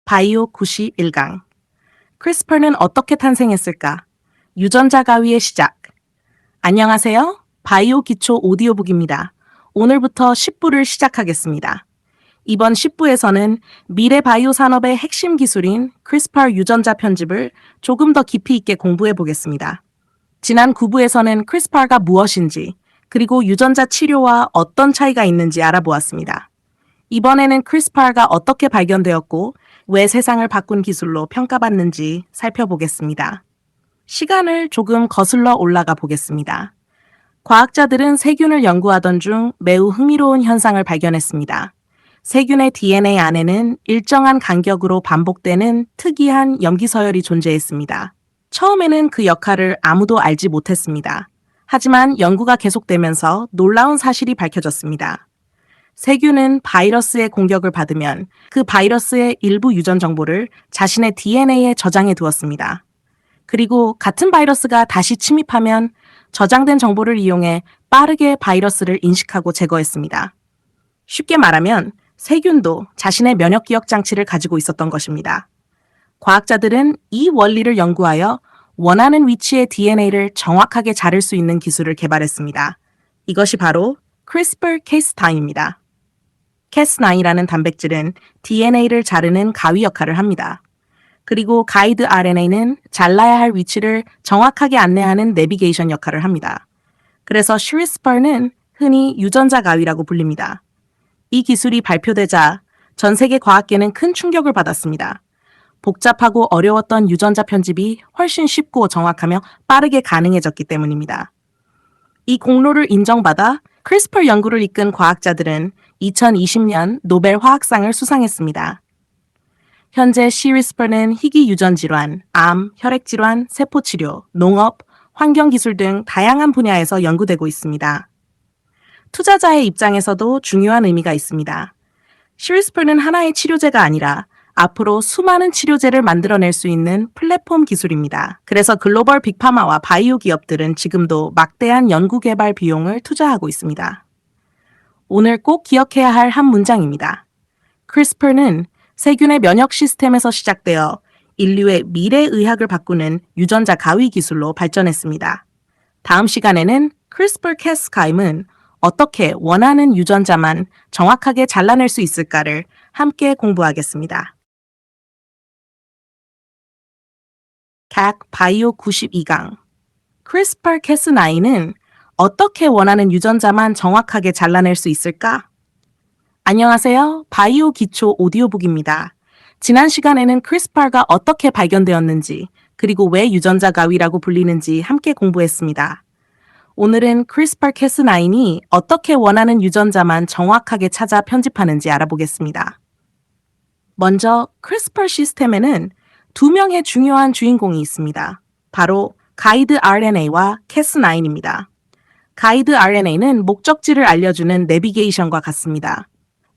바이오 91강. 크리스퍼는 어떻게 탄생했을까? 유전자 가위의 시작. 안녕하세요. 바이오 기초 오디오북입니다. 오늘부터 10부를 시작하겠습니다. 이번 10부에서는 미래 바이오 산업의 핵심 기술인 크리스퍼 유전자 편집을 조금 더 깊이 있게 공부해 보겠습니다. 지난 9부에서는 크리스퍼가 무엇인지, 그리고 유전자 치료와 어떤 차이가 있는지 알아보았습니다. 이번에는 크리스퍼가 어떻게 발견되었고 왜 세상을 바꾼 기술로 평가받는지 살펴보겠습니다. 시간을 조금 거슬러 올라가 보겠습니다. 과학자들은 세균을 연구하던 중 매우 흥미로운 현상을 발견했습니다. 세균의 DNA 안에는 일정한 간격으로 반복되는 특이한 염기서열이 존재했습니다. 처음에는 그 역할을 아무도 알지 못했습니다. 하지만 연구가 계속되면서 놀라운 사실이 밝혀졌습니다. 세균은 바이러스의 공격을 받으면 그 바이러스의 일부 유전 정보를 자신의 DNA에 저장해 두었습니다. 그리고 같은 바이러스가 다시 침입하면 저장된 정보를 이용해 빠르게 바이러스를 인식하고 제거했습니다. 쉽게 말하면 세균도 자신의 면역 기억 장치를 가지고 있었던 것입니다. 과학자들은 이 원리를 연구하여 원하는 위치의 DNA를 정확하게 자를 수 있는 기술을 개발했습니다. 이것이 바로 CRISPR-Cas9입니다. Cas9이라는 단백질은 DNA를 자르는 가위 역할을 합니다. 그리고 가이드 RNA는 잘라야 할 위치를 정확하게 안내하는 내비게이션 역할을 합니다. 그래서 CRISPR는 흔히 유전자 가위라고 불립니다. 이 기술이 발표되자 전 세계 과학계는 큰 충격을 받았습니다. 복잡하고 어려웠던 유전자 편집이 훨씬 쉽고 정확하며 빠르게 가능해졌기 때문입니다. 이 공로를 인정받아 크리스퍼 연구를 이끈 과학자들은 2020년 노벨 화학상을 수상했습니다. 현재 CRISPR는 희귀 유전 질환, 암, 혈액 질환, 세포 치료, 농업, 환경 기술 등 다양한 분야에서 연구되고 있습니다. 투자자의 입장에서도 중요한 의미가 있습니다. CRISPR는 하나의 치료제가 아니라 앞으로 수많은 치료제를 만들어낼 수 있는 플랫폼 기술입니다. 그래서 글로벌 빅파마와 바이오 기업들은 지금도 막대한 연구개발 비용을 투자하고 있습니다. 오늘 꼭 기억해야 할 한 문장입니다. CRISPR는 세균의 면역 시스템에서 시작되어 인류의 미래 의학을 바꾸는 유전자 가위 기술로 발전했습니다. 다음 시간에는 CRISPR-Cas9은 어떻게 원하는 유전자만 정확하게 잘라낼 수 있을까를 함께 공부하겠습니다. 각 바이오 92강. CRISPR-Cas9은 어떻게 원하는 유전자만 정확하게 잘라낼 수 있을까? 안녕하세요. 바이오 기초 오디오북입니다. 지난 시간에는 크리스퍼가 어떻게 발견되었는지, 그리고 왜 유전자 가위라고 불리는지 함께 공부했습니다. 오늘은 CRISPR-Cas9이 어떻게 원하는 유전자만 정확하게 찾아 편집하는지 알아보겠습니다. 먼저 CRISPR 시스템에는 두 명의 중요한 주인공이 있습니다. 바로 가이드 RNA와 Cas9입니다. 가이드 RNA는 목적지를 알려주는 내비게이션과 같습니다.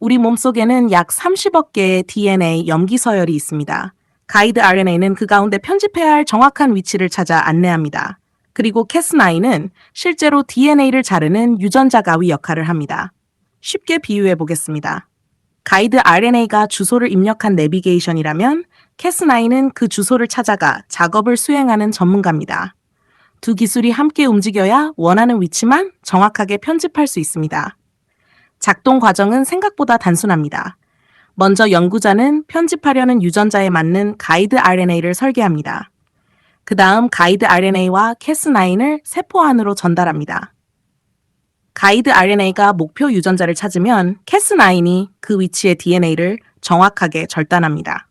우리 몸속에는 약 30억 개의 DNA 염기서열이 있습니다. 가이드 RNA는 그 가운데 편집해야 할 정확한 위치를 찾아 안내합니다. 그리고 Cas9은 실제로 DNA를 자르는 유전자 가위 역할을 합니다. 쉽게 비유해 보겠습니다. 가이드 RNA가 주소를 입력한 내비게이션이라면 Cas9은 그 주소를 찾아가 작업을 수행하는 전문가입니다. 두 기술이 함께 움직여야 원하는 위치만 정확하게 편집할 수 있습니다. 작동 과정은 생각보다 단순합니다. 먼저 연구자는 편집하려는 유전자에 맞는 가이드 RNA를 설계합니다. 그 다음 가이드 RNA와 Cas9을 세포 안으로 전달합니다. 가이드 RNA가 목표 유전자를 찾으면 Cas9이 그 위치의 DNA를 정확하게 절단합니다.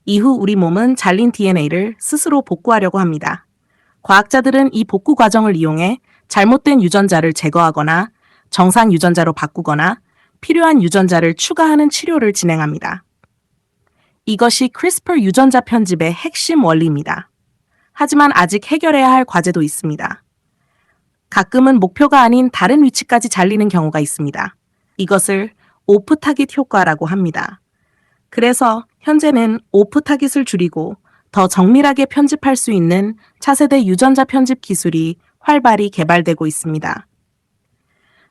이후 우리 몸은 잘린 DNA를 스스로 복구하려고 합니다. 과학자들은 이 복구 과정을 이용해 잘못된 유전자를 제거하거나 정상 유전자로 바꾸거나 필요한 유전자를 추가하는 치료를 진행합니다. 이것이 CRISPR 유전자 편집의 핵심 원리입니다. 하지만 아직 해결해야 할 과제도 있습니다. 가끔은 목표가 아닌 다른 위치까지 잘리는 경우가 있습니다. 이것을 오프 타깃 효과라고 합니다. 그래서 현재는 오프 타깃을 줄이고 더 정밀하게 편집할 수 있는 차세대 유전자 편집 기술이 활발히 개발되고 있습니다.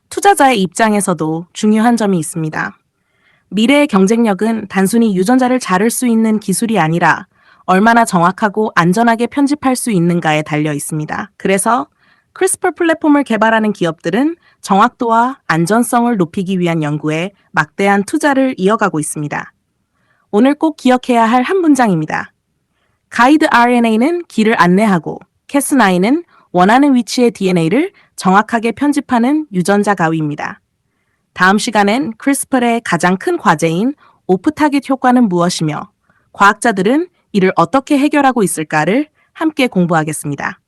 투자자의 입장에서도 중요한 점이 있습니다. 미래의 경쟁력은 단순히 유전자를 자를 수 있는 기술이 아니라 얼마나 정확하고 안전하게 편집할 수 있는가에 달려 있습니다. 그래서 크리스퍼 플랫폼을 개발하는 기업들은 정확도와 안전성을 높이기 위한 연구에 막대한 투자를 이어가고 있습니다. 오늘 꼭 기억해야 할 한 문장입니다. 가이드 RNA는 길을 안내하고 Cas9은 원하는 위치의 DNA를 정확하게 편집하는 유전자 가위입니다. 다음 시간엔 크리스퍼의 가장 큰 과제인 오프 타깃 효과는 무엇이며 과학자들은 이를 어떻게 해결하고 있을까를 함께 공부하겠습니다.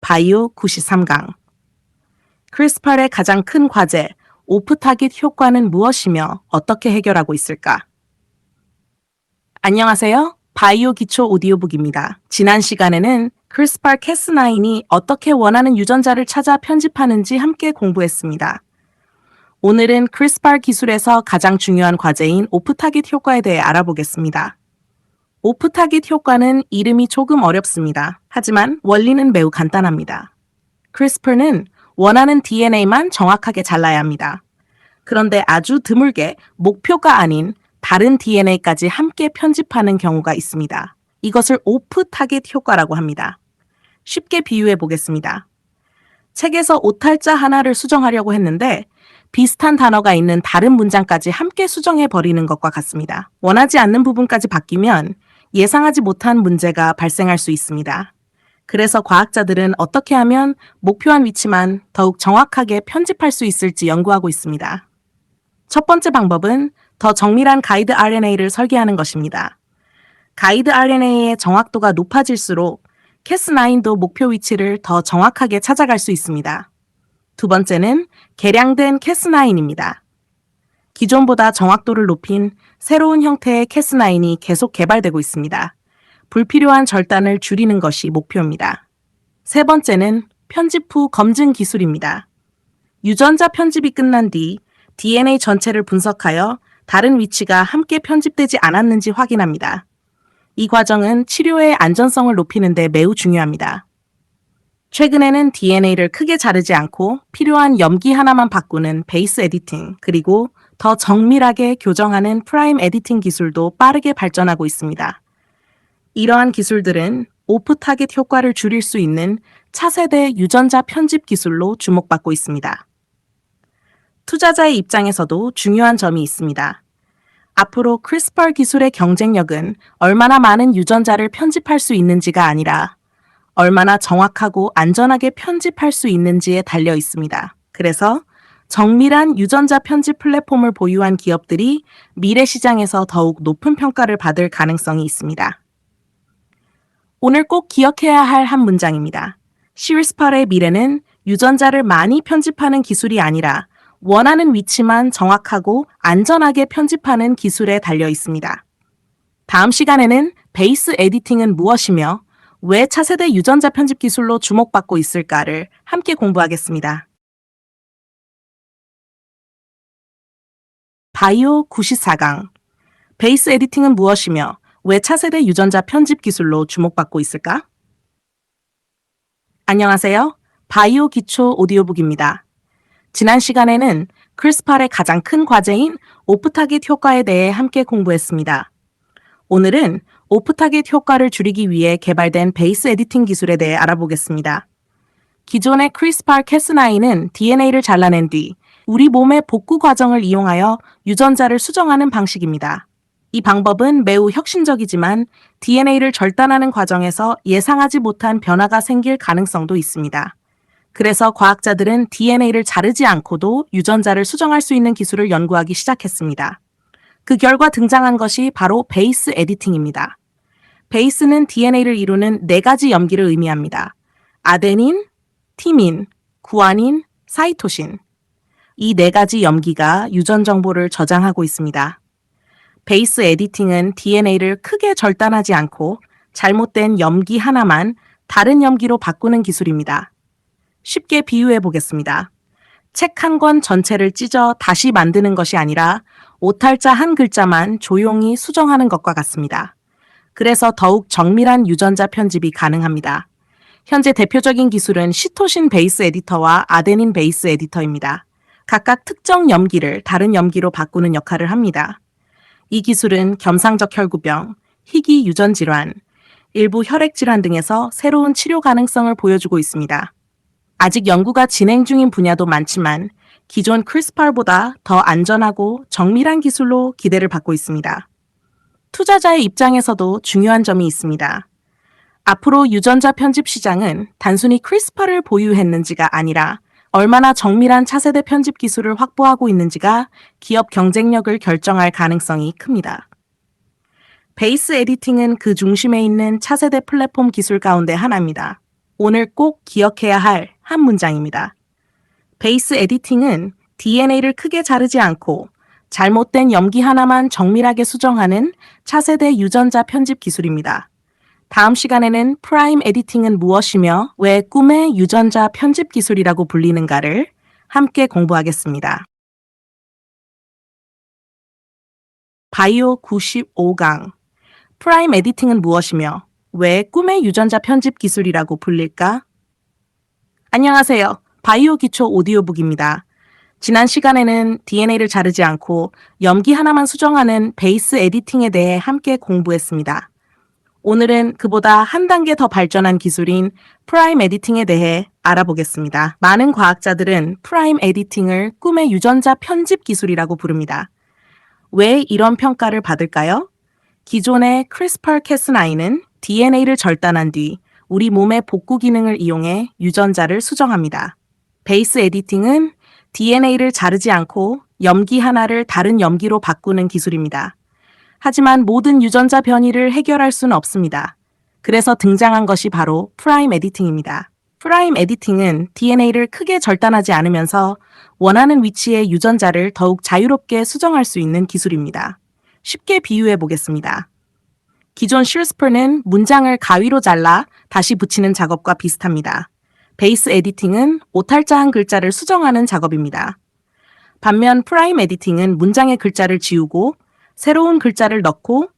바이오 93강 크리스퍼의 가장 큰 과제, 오프 타깃 효과는 무엇이며 어떻게 해결하고 있을까? 안녕하세요. 바이오 기초 오디오북입니다. 지난 시간에는 크리스퍼 Cas9이 어떻게 원하는 유전자를 찾아 편집하는지 함께 공부했습니다. 오늘은 크리스퍼 기술에서 가장 중요한 과제인 오프 타깃 효과에 대해 알아보겠습니다. 오프 타깃 효과는 이름이 조금 어렵습니다. 하지만 원리는 매우 간단합니다. 크리스퍼는 원하는 DNA만 정확하게 잘라야 합니다. 그런데 아주 드물게 목표가 아닌 다른 DNA까지 함께 편집하는 경우가 있습니다. 이것을 오프 타깃 효과라고 합니다. 쉽게 비유해 보겠습니다. 책에서 오탈자 하나를 수정하려고 했는데 비슷한 단어가 있는 다른 문장까지 함께 수정해 버리는 것과 같습니다. 원하지 않는 부분까지 바뀌면 예상하지 못한 문제가 발생할 수 있습니다. 그래서 과학자들은 어떻게 하면 목표한 위치만 더욱 정확하게 편집할 수 있을지 연구하고 있습니다. 첫 번째 방법은 더 정밀한 가이드 RNA를 설계하는 것입니다. 가이드 RNA의 정확도가 높아질수록 Cas9도 목표 위치를 더 정확하게 찾아갈 수 있습니다. 두 번째는 개량된 Cas9입니다. 기존보다 정확도를 높인 새로운 형태의 Cas9이 계속 개발되고 있습니다. 불필요한 절단을 줄이는 것이 목표입니다. 세 번째는 편집 후 검증 기술입니다. 유전자 편집이 끝난 뒤 DNA 전체를 분석하여 다른 위치가 함께 편집되지 않았는지 확인합니다. 이 과정은 치료의 안전성을 높이는 데 매우 중요합니다. 최근에는 DNA를 크게 자르지 않고 필요한 염기 하나만 바꾸는 베이스 에디팅, 그리고 더 정밀하게 교정하는 프라임 에디팅 기술도 빠르게 발전하고 있습니다. 이러한 기술들은 오프 타깃 효과를 줄일 수 있는 차세대 유전자 편집 기술로 주목받고 있습니다. 투자자의 입장에서도 중요한 점이 있습니다. 앞으로 크리스퍼 기술의 경쟁력은 얼마나 많은 유전자를 편집할 수 있는지가 아니라 얼마나 정확하고 안전하게 편집할 수 있는지에 달려 있습니다. 그래서 정밀한 유전자 편집 플랫폼을 보유한 기업들이 미래 시장에서 더욱 높은 평가를 받을 가능성이 있습니다. 오늘 꼭 기억해야 할 한 문장입니다. CRISPR의 미래는 유전자를 많이 편집하는 기술이 아니라 원하는 위치만 정확하고 안전하게 편집하는 기술에 달려 있습니다. 다음 시간에는 베이스 에디팅은 무엇이며 왜 차세대 유전자 편집 기술로 주목받고 있을까를 함께 공부하겠습니다. 바이오 94강 베이스 에디팅은 무엇이며 왜 차세대 유전자 편집 기술로 주목받고 있을까? 안녕하세요. 바이오 기초 오디오북입니다. 지난 시간에는 크리스퍼의 가장 큰 과제인 오프 타깃 효과에 대해 함께 공부했습니다. 오늘은 오프 타깃 효과를 줄이기 위해 개발된 베이스 에디팅 기술에 대해 알아보겠습니다. 기존의 크리스퍼 Cas9은 DNA를 잘라낸 뒤 우리 몸의 복구 과정을 이용하여 유전자를 수정하는 방식입니다. 이 방법은 매우 혁신적이지만 DNA를 절단하는 과정에서 예상하지 못한 변화가 생길 가능성도 있습니다. 그래서 과학자들은 DNA를 자르지 않고도 유전자를 수정할 수 있는 기술을 연구하기 시작했습니다. 그 결과 등장한 것이 바로 베이스 에디팅입니다. 베이스는 DNA를 이루는 4가지 염기를 의미합니다. 아데닌, 티민, 구아닌, 사이토신. 이 4가지 염기가 유전 정보를 저장하고 있습니다. 베이스 에디팅은 DNA를 크게 절단하지 않고 잘못된 염기 하나만 다른 염기로 바꾸는 기술입니다. 쉽게 비유해 보겠습니다. 책 한 권 전체를 찢어 다시 만드는 것이 아니라 오탈자 한 글자만 조용히 수정하는 것과 같습니다. 그래서 더욱 정밀한 유전자 편집이 가능합니다. 현재 대표적인 기술은 시토신 베이스 에디터와 아데닌 베이스 에디터입니다. 각각 특정 염기를 다른 염기로 바꾸는 역할을 합니다. 이 기술은 겸상적 혈구병, 희귀 유전 질환, 일부 혈액 질환 등에서 새로운 치료 가능성을 보여주고 있습니다. 아직 연구가 진행 중인 분야도 많지만 기존 크리스팔보다 더 안전하고 정밀한 기술로 기대를 받고 있습니다. 투자자의 입장에서도 중요한 점이 있습니다. 앞으로 유전자 편집 시장은 단순히 크리스퍼를 보유했는지가 아니라 얼마나 정밀한 차세대 편집 기술을 확보하고 있는지가 기업 경쟁력을 결정할 가능성이 큽니다. 베이스 에디팅은 그 중심에 있는 차세대 플랫폼 기술 가운데 하나입니다. 오늘 꼭 기억해야 할 한 문장입니다. 베이스 에디팅은 DNA를 크게 자르지 않고 잘못된 염기 하나만 정밀하게 수정하는 차세대 유전자 편집 기술입니다. 다음 시간에는 프라임 에디팅은 무엇이며 왜 꿈의 유전자 편집 기술이라고 불리는가를 함께 공부하겠습니다. 바이오 95강 프라임 에디팅은 무엇이며 왜 꿈의 유전자 편집 기술이라고 불릴까? 안녕하세요. 바이오 기초 오디오북입니다. 지난 시간에는 DNA를 자르지 않고 염기 하나만 수정하는 베이스 에디팅에 대해 함께 공부했습니다. 오늘은 그보다 한 단계 더 발전한 기술인 프라임 에디팅에 대해 알아보겠습니다. 많은 과학자들은 프라임 에디팅을 꿈의 유전자 편집 기술이라고 부릅니다. 왜 이런 평가를 받을까요? 기존의 크리스퍼-캐스나인은 DNA를 절단한 뒤 우리 몸의 복구 기능을 이용해 유전자를 수정합니다. 베이스 에디팅은 DNA를 자르지 않고 염기 하나를 다른 염기로 바꾸는 기술입니다. 하지만 모든 유전자 변이를 해결할 수는 없습니다. 그래서 등장한 것이 바로 프라임 에디팅입니다. 프라임 에디팅은 DNA를 크게 절단하지 않으면서 원하는 위치의 유전자를 더욱 자유롭게 수정할 수 있는 기술입니다. 쉽게 비유해 보겠습니다. 기존 CRISPR는 문장을 가위로 잘라 다시 붙이는 작업과 비슷합니다. 베이스 에디팅은 오탈자한 글자를 수정하는 작업입니다. 반면 프라임 에디팅은 문장의 글자를 지우고 새로운 글자를 넣고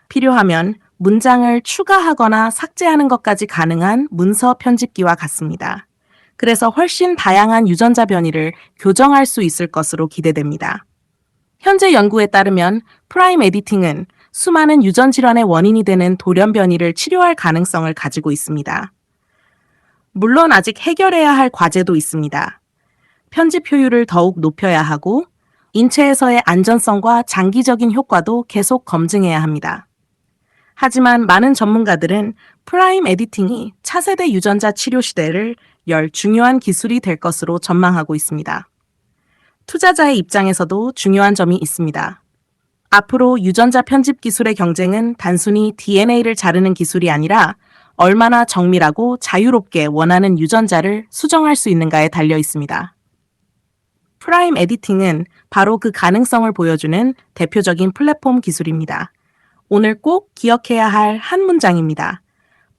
필요하면 문장을 추가하거나 삭제하는 것까지 가능한 문서 편집기와 같습니다. 그래서 훨씬 다양한 유전자 변이를 교정할 수 있을 것으로 기대됩니다. 현재 연구에 따르면 프라임 에디팅은 수많은 유전 질환의 원인이 되는 돌연 변이를 치료할 가능성을 가지고 있습니다. 물론 아직 해결해야 할 과제도 있습니다. 편집 효율을 더욱 높여야 하고 인체에서의 안전성과 장기적인 효과도 계속 검증해야 합니다. 하지만 많은 전문가들은 프라임 에디팅이 차세대 유전자 치료 시대를 열 중요한 기술이 될 것으로 전망하고 있습니다. 투자자의 입장에서도 중요한 점이 있습니다. 앞으로 유전자 편집 기술의 경쟁은 단순히 DNA를 자르는 기술이 아니라 얼마나 정밀하고 자유롭게 원하는 유전자를 수정할 수 있는가에 달려 있습니다. 프라임 에디팅은 바로 그 가능성을 보여주는 대표적인 플랫폼 기술입니다. 오늘 꼭 기억해야 할 한 문장입니다.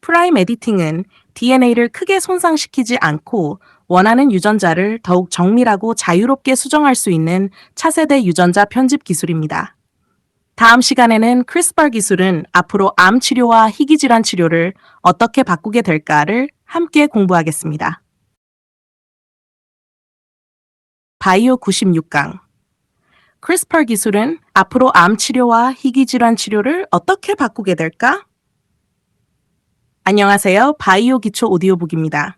프라임 에디팅은 DNA를 크게 손상시키지 않고 원하는 유전자를 더욱 정밀하고 자유롭게 수정할 수 있는 차세대 유전자 편집 기술입니다. 다음 시간에는 크리스퍼 기술은 앞으로 암 치료와 희귀 질환 치료를 어떻게 바꾸게 될까를 함께 공부하겠습니다. 바이오 96강 크리스퍼 기술은 앞으로 암 치료와 희귀 질환 치료를 어떻게 바꾸게 될까? 안녕하세요. 바이오 기초 오디오북입니다.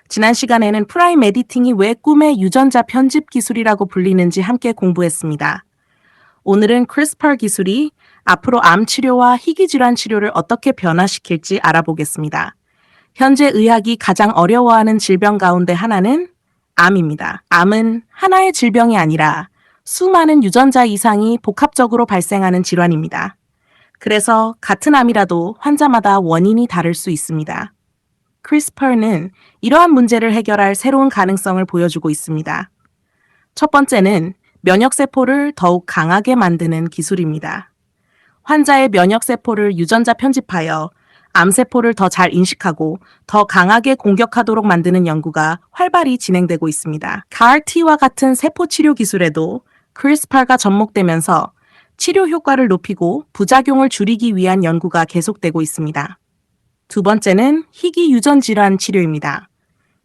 지난 시간에는 프라임 에디팅이 왜 꿈의 유전자 편집 기술이라고 불리는지 함께 공부했습니다. 오늘은 크리스퍼 기술이 앞으로 암 치료와 희귀 질환 치료를 어떻게 변화시킬지 알아보겠습니다. 현재 의학이 가장 어려워하는 질병 가운데 하나는 암입니다. 암은 하나의 질병이 아니라 수많은 유전자 이상이 복합적으로 발생하는 질환입니다. 그래서 같은 암이라도 환자마다 원인이 다를 수 있습니다. 크리스퍼는 이러한 문제를 해결할 새로운 가능성을 보여주고 있습니다. 첫 번째는 면역세포를 더욱 강하게 만드는 기술입니다. 환자의 면역세포를 유전자 편집하여 암세포를 더 잘 인식하고 더 강하게 공격하도록 만드는 연구가 활발히 진행되고 있습니다. CAR-T와 같은 세포 치료 기술에도 크리스퍼가 접목되면서 치료 효과를 높이고 부작용을 줄이기 위한 연구가 계속되고 있습니다. 두 번째는 희귀 유전 질환 치료입니다.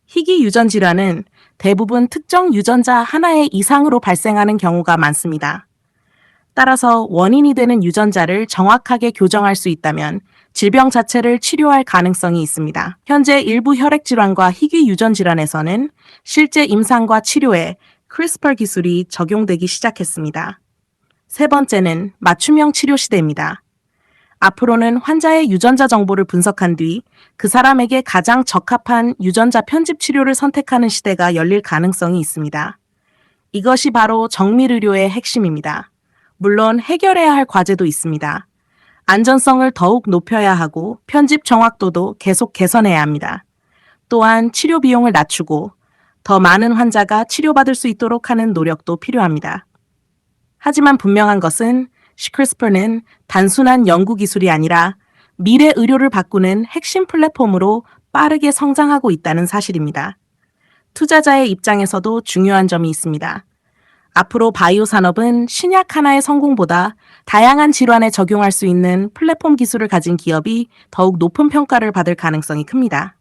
희귀 유전 질환은 대부분 특정 유전자 하나의 이상으로 발생하는 경우가 많습니다. 따라서 원인이 되는 유전자를 정확하게 교정할 수 있다면 질병 자체를 치료할 가능성이 있습니다. 현재 일부 혈액질환과 희귀 유전 질환에서는 실제 임상과 치료에 CRISPR 기술이 적용되기 시작했습니다. 세 번째는 맞춤형 치료 시대입니다. 앞으로는 환자의 유전자 정보를 분석한 뒤 그 사람에게 가장 적합한 유전자 편집 치료를 선택하는 시대가 열릴 가능성이 있습니다. 이것이 바로 정밀의료의 핵심입니다. 물론 해결해야 할 과제도 있습니다. 안전성을 더욱 높여야 하고 편집 정확도도 계속 개선해야 합니다. 또한 치료 비용을 낮추고 더 많은 환자가 치료받을 수 있도록 하는 노력도 필요합니다. 하지만 분명한 것은 CRISPR는 단순한 연구 기술이 아니라 미래 의료를 바꾸는 핵심 플랫폼으로 빠르게 성장하고 있다는 사실입니다. 투자자의 입장에서도 중요한 점이 있습니다. 앞으로 바이오 산업은 신약 하나의 성공보다 다양한 질환에 적용할 수 있는 플랫폼 기술을 가진 기업이 더욱 높은 평가를 받을 가능성이 큽니다.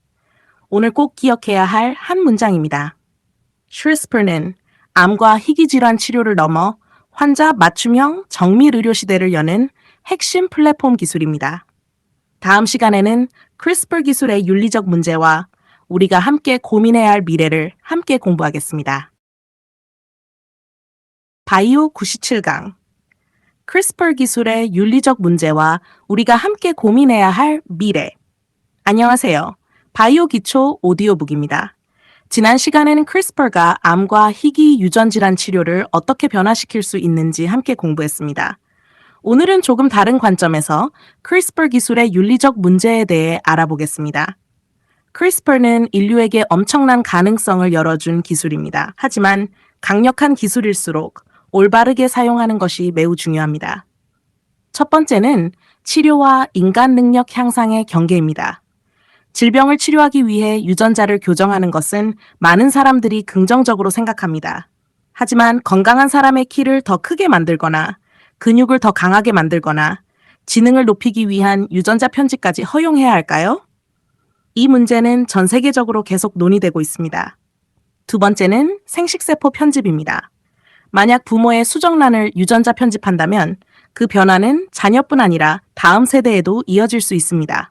오늘 꼭 기억해야 할 한 문장입니다. CRISPR는 암과 희귀 질환 치료를 넘어 환자 맞춤형 정밀 의료 시대를 여는 핵심 플랫폼 기술입니다. 다음 시간에는 CRISPR 기술의 윤리적 문제와 우리가 함께 고민해야 할 미래를 함께 공부하겠습니다. 바이오 97강 CRISPR 기술의 윤리적 문제와 우리가 함께 고민해야 할 미래. 안녕하세요. 바이오 기초 오디오북입니다. 지난 시간에는 CRISPR가 암과 희귀 유전 질환 치료를 어떻게 변화시킬 수 있는지 함께 공부했습니다. 오늘은 조금 다른 관점에서 CRISPR 기술의 윤리적 문제에 대해 알아보겠습니다. CRISPR는 인류에게 엄청난 가능성을 열어준 기술입니다. 하지만 강력한 기술일수록 올바르게 사용하는 것이 매우 중요합니다. 첫 번째는 치료와 인간 능력 향상의 경계입니다. 질병을 치료하기 위해 유전자를 교정하는 것은 많은 사람들이 긍정적으로 생각합니다. 하지만 건강한 사람의 키를 더 크게 만들거나 근육을 더 강하게 만들거나 지능을 높이기 위한 유전자 편집까지 허용해야 할까요? 이 문제는 전 세계적으로 계속 논의되고 있습니다. 두 번째는 생식세포 편집입니다. 만약 부모의 수정란을 유전자 편집한다면 그 변화는 자녀뿐 아니라 다음 세대에도 이어질 수 있습니다.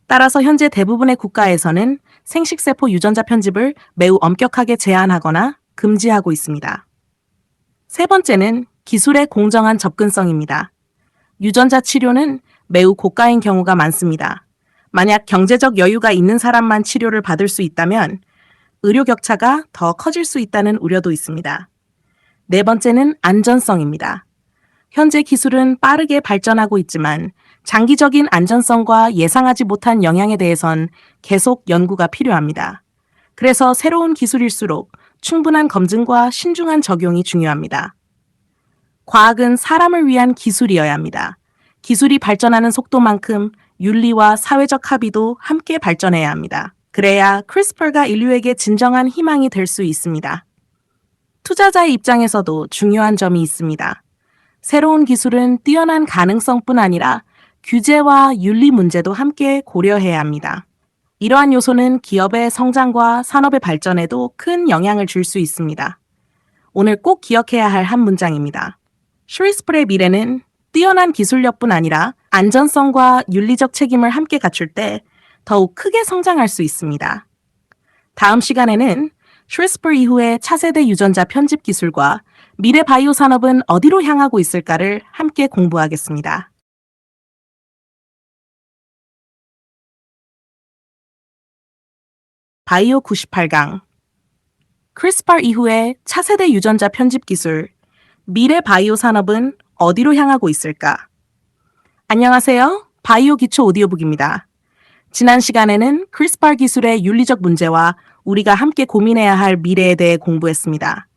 따라서 현재 대부분의 국가에서는 생식세포 유전자 편집을 매우 엄격하게 제한하거나 금지하고 있습니다. 세 번째는 기술의 공정한 접근성입니다. 유전자 치료는 매우 고가인 경우가 많습니다. 만약 경제적 여유가 있는 사람만 치료를 받을 수 있다면 의료 격차가 더 커질 수 있다는 우려도 있습니다. 네 번째는 안전성입니다. 현재 기술은 빠르게 발전하고 있지만 장기적인 안전성과 예상하지 못한 영향에 대해선 계속 연구가 필요합니다. 그래서 새로운 기술일수록 충분한 검증과 신중한 적용이 중요합니다. 과학은 사람을 위한 기술이어야 합니다. 기술이 발전하는 속도만큼 윤리와 사회적 합의도 함께 발전해야 합니다. 그래야 CRISPR가 인류에게 진정한 희망이 될 수 있습니다. 투자자의 입장에서도 중요한 점이 있습니다. 새로운 기술은 뛰어난 가능성뿐 아니라 규제와 윤리 문제도 함께 고려해야 합니다. 이러한 요소는 기업의 성장과 산업의 발전에도 큰 영향을 줄 수 있습니다. 오늘 꼭 기억해야 할 한 문장입니다. CRISPR의 미래는 뛰어난 기술력뿐 아니라 안전성과 윤리적 책임을 함께 갖출 때 더욱 크게 성장할 수 있습니다. 다음 시간에는 CRISPR 이후의 차세대 유전자 편집 기술과 미래 바이오 산업은 어디로 향하고 있을까를 함께 공부하겠습니다. 바이오 98강 CRISPR 이후의 차세대 유전자 편집 기술, 미래 바이오 산업은 어디로 향하고 있을까? 안녕하세요. 바이오 기초 오디오북입니다. 지난 시간에는 CRISPR 기술의 윤리적 문제와 우리가 함께 고민해야 할 미래에 대해 공부했습니다.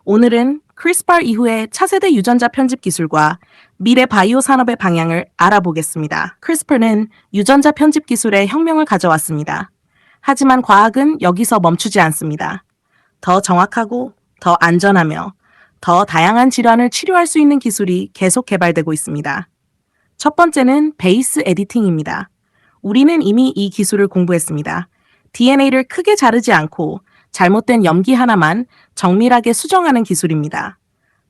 오늘은 CRISPR 이후의 차세대 유전자 편집 기술과 미래 바이오 산업의 방향을 알아보겠습니다. CRISPR는 유전자 편집 기술에 혁명을 가져왔습니다. 하지만 과학은 여기서 멈추지 않습니다. 더 정확하고 더 안전하며 더 다양한 질환을 치료할 수 있는 기술이 계속 개발되고 있습니다. 첫 번째는 베이스 에디팅입니다. 우리는 이미 이 기술을 공부했습니다. DNA를 크게 자르지 않고 잘못된 염기 하나만 정밀하게 수정하는 기술입니다.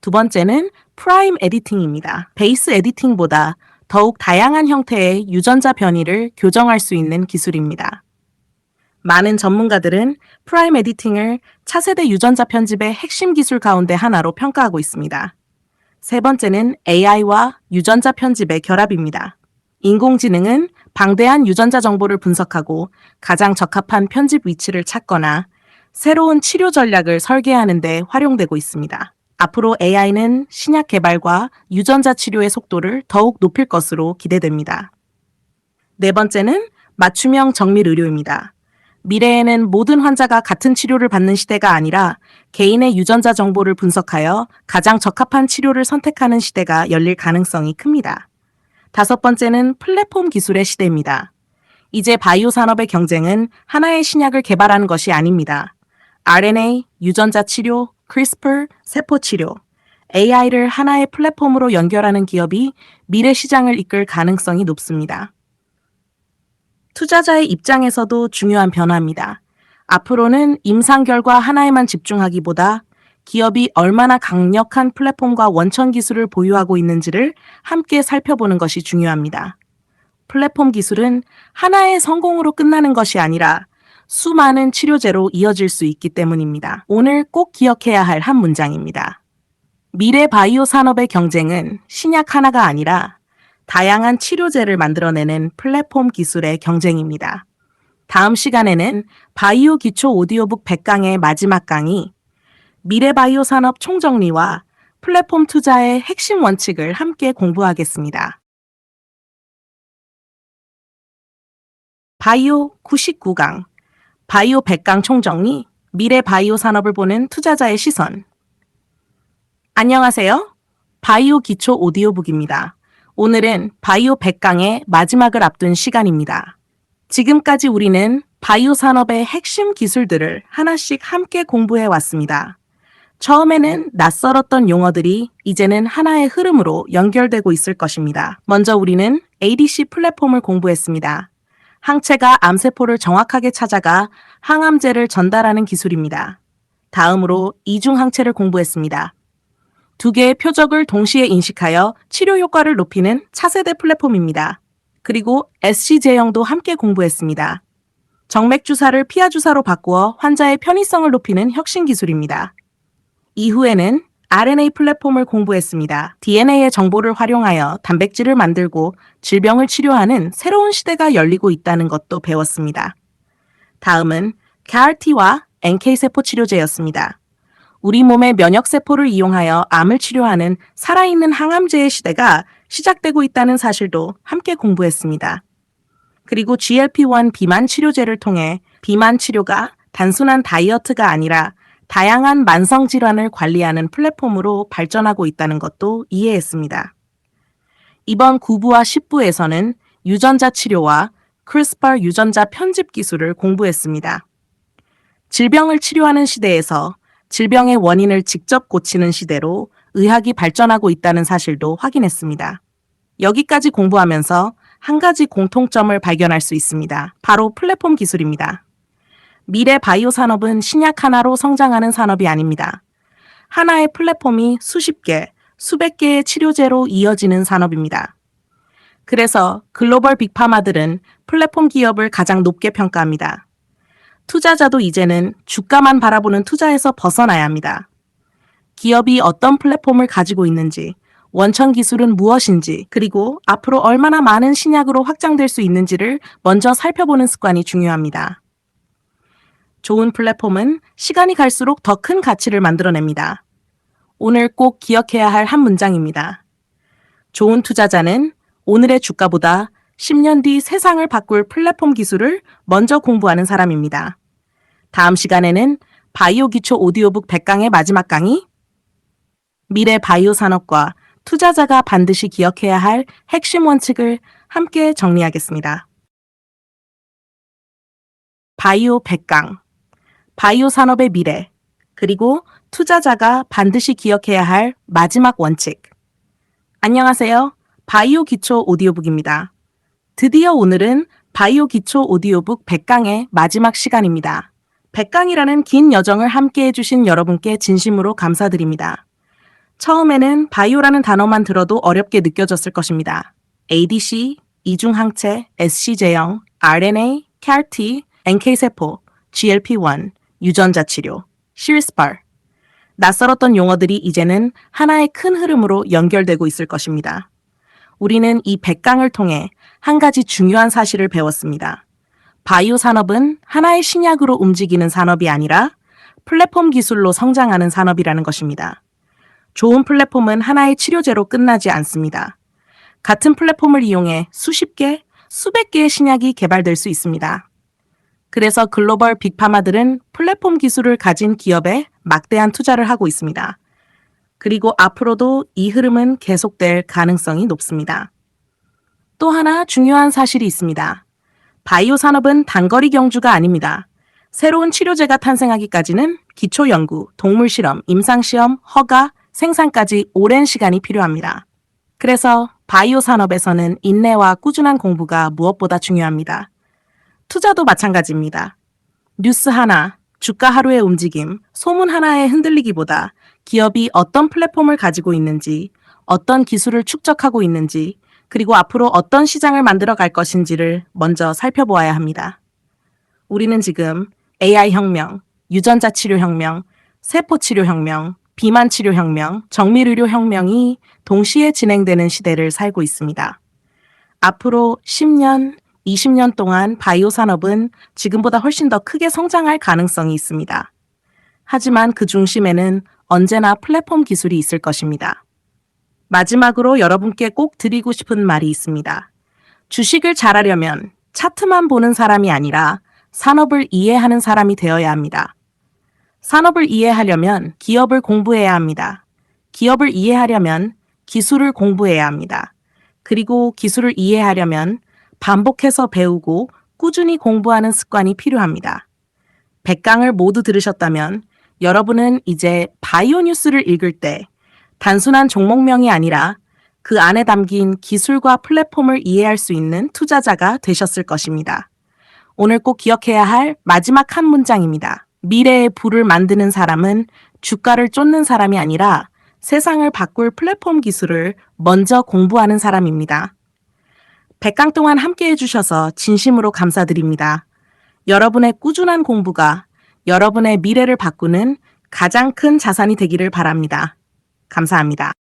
두 번째는 프라임 에디팅입니다. 베이스 에디팅보다 더욱 다양한 형태의 유전자 변이를 교정할 수 있는 기술입니다. 많은 전문가들은 프라임 에디팅을 차세대 유전자 편집의 핵심 기술 가운데 하나로 평가하고 있습니다. 세 번째는 AI와 유전자 편집의 결합입니다. 인공지능은 방대한 유전자 정보를 분석하고 가장 적합한 편집 위치를 찾거나 새로운 치료 전략을 설계하는 데 활용되고 있습니다. 앞으로 AI는 신약 개발과 유전자 치료의 속도를 더욱 높일 것으로 기대됩니다. 네 번째는 맞춤형 정밀 의료입니다. 미래에는 모든 환자가 같은 치료를 받는 시대가 아니라 개인의 유전자 정보를 분석하여 가장 적합한 치료를 선택하는 시대가 열릴 가능성이 큽니다. 다섯 번째는 플랫폼 기술의 시대입니다. 이제 바이오 산업의 경쟁은 하나의 신약을 개발하는 것이 아닙니다. RNA, 유전자 치료, CRISPR, 세포 치료, AI를 하나의 플랫폼으로 연결하는 기업이 미래 시장을 이끌 가능성이 높습니다. 투자자의 입장에서도 중요한 변화입니다. 앞으로는 임상 결과 하나에만 집중하기보다 기업이 얼마나 강력한 플랫폼과 원천 기술을 보유하고 있는지를 함께 살펴보는 것이 중요합니다. 플랫폼 기술은 하나의 성공으로 끝나는 것이 아니라 수많은 치료제로 이어질 수 있기 때문입니다. 오늘 꼭 기억해야 할 한 문장입니다. 미래 바이오 산업의 경쟁은 신약 하나가 아니라 다양한 치료제를 만들어내는 플랫폼 기술의 경쟁입니다. 다음 시간에는 바이오 기초 오디오북 100강의 마지막 강의, 미래 바이오 산업 총정리와 플랫폼 투자의 핵심 원칙을 함께 공부하겠습니다. 바이오 99강, 바이오 100강 총정리, 미래 바이오 산업을 보는 투자자의 시선. 안녕하세요. 바이오 기초 오디오북입니다. 오늘은 바이오 100강의 마지막을 앞둔 시간입니다. 지금까지 우리는 바이오 산업의 핵심 기술들을 하나씩 함께 공부해 왔습니다. 처음에는 낯설었던 용어들이 이제는 하나의 흐름으로 연결되고 있을 것입니다. 먼저 우리는 ADC 플랫폼을 공부했습니다. 항체가 암세포를 정확하게 찾아가 항암제를 전달하는 기술입니다. 다음으로 이중항체를 공부했습니다. 두 개의 표적을 동시에 인식하여 치료 효과를 높이는 차세대 플랫폼입니다. 그리고 SC 제형도 함께 공부했습니다. 정맥 주사를 피하 주사로 바꾸어 환자의 편의성을 높이는 혁신 기술입니다. 이후에는 RNA 플랫폼을 공부했습니다. DNA의 정보를 활용하여 단백질을 만들고 질병을 치료하는 새로운 시대가 열리고 있다는 것도 배웠습니다. 다음은 CAR-T와 NK 세포 치료제였습니다. 우리 몸의 면역세포를 이용하여 암을 치료하는 살아있는 항암제의 시대가 시작되고 있다는 사실도 함께 공부했습니다. 그리고 GLP-1 비만 치료제를 통해 비만 치료가 단순한 다이어트가 아니라 다양한 만성질환을 관리하는 플랫폼으로 발전하고 있다는 것도 이해했습니다. 이번 9부와 10부에서는 유전자 치료와 CRISPR 유전자 편집 기술을 공부했습니다. 질병을 치료하는 시대에서 질병의 원인을 직접 고치는 시대로 의학이 발전하고 있다는 사실도 확인했습니다. 여기까지 공부하면서 한 가지 공통점을 발견할 수 있습니다. 바로 플랫폼 기술입니다. 미래 바이오 산업은 신약 하나로 성장하는 산업이 아닙니다. 하나의 플랫폼이 수십 개, 수백 개의 치료제로 이어지는 산업입니다. 그래서 글로벌 빅파마들은 플랫폼 기업을 가장 높게 평가합니다. 투자자도 이제는 주가만 바라보는 투자에서 벗어나야 합니다. 기업이 어떤 플랫폼을 가지고 있는지, 원천 기술은 무엇인지, 그리고 앞으로 얼마나 많은 신약으로 확장될 수 있는지를 먼저 살펴보는 습관이 중요합니다. 좋은 플랫폼은 시간이 갈수록 더 큰 가치를 만들어냅니다. 오늘 꼭 기억해야 할 한 문장입니다. 좋은 투자자는 오늘의 주가보다 10년 뒤 세상을 바꿀 플랫폼 기술을 먼저 공부하는 사람입니다. 다음 시간에는 바이오 기초 오디오북 100강의 마지막 강의, 미래 바이오 산업과 투자자가 반드시 기억해야 할 핵심 원칙을 함께 정리하겠습니다. 바이오 100강, 바이오 산업의 미래, 그리고 투자자가 반드시 기억해야 할 마지막 원칙. 안녕하세요. 바이오 기초 오디오북입니다. 드디어 오늘은 바이오 기초 오디오북 100강의 마지막 시간입니다. 100강이라는 긴 여정을 함께 해주신 여러분께 진심으로 감사드립니다. 처음에는 바이오라는 단어만 들어도 어렵게 느껴졌을 것입니다. ADC, 이중항체, SC제형, RNA, CAR-T, NK세포, GLP-1, 유전자 치료, CRISPR. 낯설었던 용어들이 이제는 하나의 큰 흐름으로 연결되고 있을 것입니다. 우리는 이 100강을 통해 한 가지 중요한 사실을 배웠습니다. 바이오 산업은 하나의 신약으로 움직이는 산업이 아니라 플랫폼 기술로 성장하는 산업이라는 것입니다. 좋은 플랫폼은 하나의 치료제로 끝나지 않습니다. 같은 플랫폼을 이용해 수십 개, 수백 개의 신약이 개발될 수 있습니다. 그래서 글로벌 빅파마들은 플랫폼 기술을 가진 기업에 막대한 투자를 하고 있습니다. 그리고 앞으로도 이 흐름은 계속될 가능성이 높습니다. 또 하나 중요한 사실이 있습니다. 바이오 산업은 단거리 경주가 아닙니다. 새로운 치료제가 탄생하기까지는 기초 연구, 동물 실험, 임상 시험, 허가, 생산까지 오랜 시간이 필요합니다. 그래서 바이오 산업에서는 인내와 꾸준한 공부가 무엇보다 중요합니다. 투자도 마찬가지입니다. 뉴스 하나, 주가 하루의 움직임, 소문 하나에 흔들리기보다 기업이 어떤 플랫폼을 가지고 있는지, 어떤 기술을 축적하고 있는지, 그리고 앞으로 어떤 시장을 만들어 갈 것인지를 먼저 살펴보아야 합니다. 우리는 지금 AI 혁명, 유전자 치료 혁명, 세포 치료 혁명, 비만 치료 혁명, 정밀의료 혁명이 동시에 진행되는 시대를 살고 있습니다. 앞으로 10년, 20년 동안 바이오 산업은 지금보다 훨씬 더 크게 성장할 가능성이 있습니다. 하지만 그 중심에는 언제나 플랫폼 기술이 있을 것입니다. 마지막으로 여러분께 꼭 드리고 싶은 말이 있습니다. 주식을 잘하려면 차트만 보는 사람이 아니라 산업을 이해하는 사람이 되어야 합니다. 산업을 이해하려면 기업을 공부해야 합니다. 기업을 이해하려면 기술을 공부해야 합니다. 그리고 기술을 이해하려면 반복해서 배우고 꾸준히 공부하는 습관이 필요합니다. 100강을 모두 들으셨다면 여러분은 이제 바이오 뉴스를 읽을 때 단순한 종목명이 아니라 그 안에 담긴 기술과 플랫폼을 이해할 수 있는 투자자가 되셨을 것입니다. 오늘 꼭 기억해야 할 마지막 한 문장입니다. 미래의 부를 만드는 사람은 주가를 쫓는 사람이 아니라 세상을 바꿀 플랫폼 기술을 먼저 공부하는 사람입니다. 100강 동안 함께 해주셔서 진심으로 감사드립니다. 여러분의 꾸준한 공부가 여러분의 미래를 바꾸는 가장 큰 자산이 되기를 바랍니다. 감사합니다.